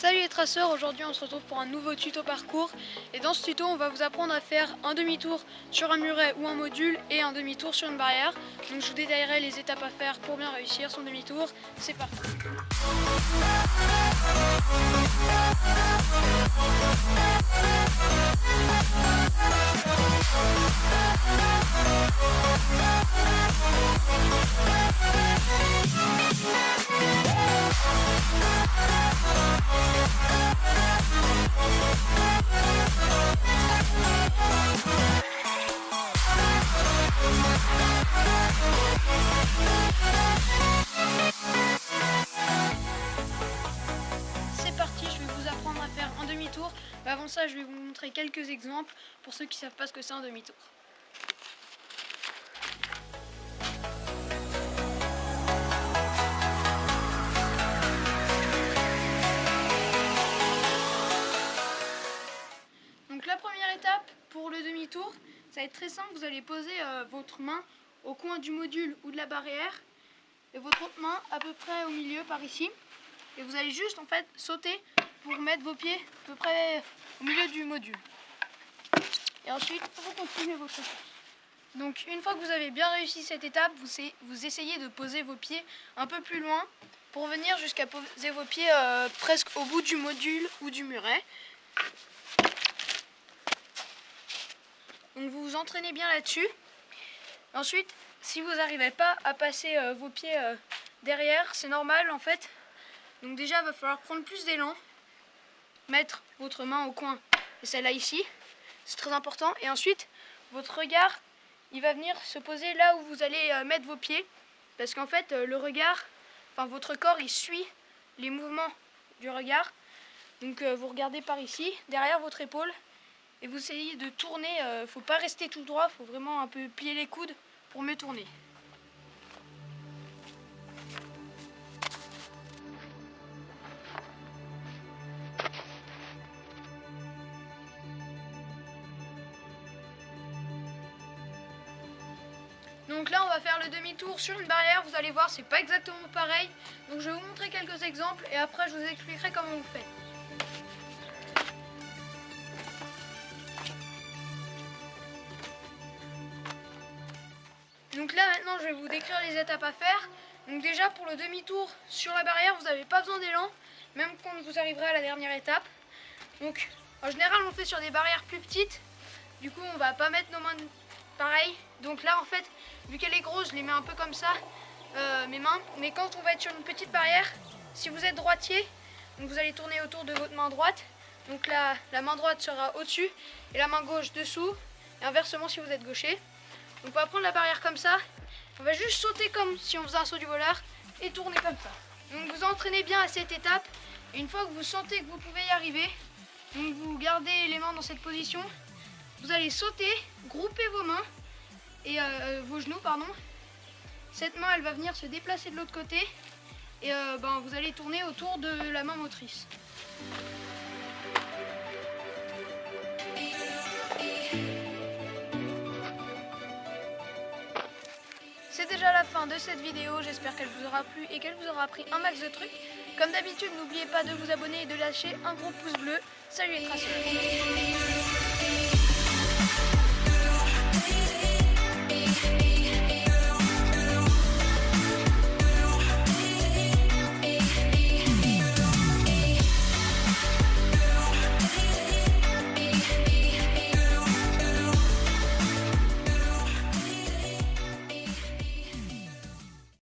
Salut les traceurs, aujourd'hui on se retrouve pour un nouveau tuto parcours et dans ce tuto on va vous apprendre à faire un demi-tour sur un muret ou un module et un demi-tour sur une barrière. Donc je vous détaillerai les étapes à faire pour bien réussir son demi-tour. C'est parti. C'est parti, je vais vous apprendre à faire un demi-tour. Mais avant ça, je vais vous montrer quelques exemples pour ceux qui ne savent pas ce que c'est un demi-tour. Donc la première étape pour le demi-tour, ça va être très simple. Vous allez poser votre main au coin du module ou de la barrière et votre autre main à peu près au milieu par ici. Et vous allez juste en fait sauter pour mettre vos pieds à peu près au milieu du module. Et ensuite, vous continuez votre course. Donc une fois que vous avez bien réussi cette étape, vous essayez de poser vos pieds un peu plus loin pour venir jusqu'à poser vos pieds presque au bout du module ou du muret. Donc vous vous entraînez bien là-dessus. Ensuite, si vous n'arrivez pas à passer vos pieds derrière, c'est normal en fait. Donc déjà, il va falloir prendre plus d'élan, mettre votre main au coin et celle-là ici, c'est très important. Et ensuite, votre regard, il va venir se poser là où vous allez mettre vos pieds. Parce qu'en fait, le regard, enfin votre corps, il suit les mouvements du regard. Donc vous regardez par ici, derrière votre épaule. Et vous essayez de tourner, il ne faut pas rester tout droit, il faut vraiment un peu plier les coudes pour mieux tourner. Donc là on va faire le demi-tour sur une barrière, vous allez voir c'est pas exactement pareil. Donc je vais vous montrer quelques exemples et après je vous expliquerai comment vous faites. Donc là maintenant je vais vous décrire les étapes à faire. Donc déjà pour le demi-tour sur la barrière vous n'avez pas besoin d'élan, même quand vous arriverez à la dernière étape. Donc en général on fait sur des barrières plus petites, du coup on va pas mettre nos mains pareil. Donc là en fait vu qu'elle est grosse je les mets un peu comme ça, mes mains. Mais quand on va être sur une petite barrière, si vous êtes droitier, donc vous allez tourner autour de votre main droite. Donc là la main droite sera au-dessus et la main gauche dessous, et inversement si vous êtes gaucher. Donc on va prendre la barrière comme ça, on va juste sauter comme si on faisait un saut du voleur et tourner comme ça. Donc vous entraînez bien à cette étape et une fois que vous sentez que vous pouvez y arriver, donc vous gardez les mains dans cette position, vous allez sauter, grouper vos mains et vos genoux pardon. Cette main elle va venir se déplacer de l'autre côté et vous allez tourner autour de la main motrice. C'est déjà la fin de cette vidéo, j'espère qu'elle vous aura plu et qu'elle vous aura appris un max de trucs. Comme d'habitude, n'oubliez pas de vous abonner et de lâcher un gros pouce bleu. Salut les traceurs!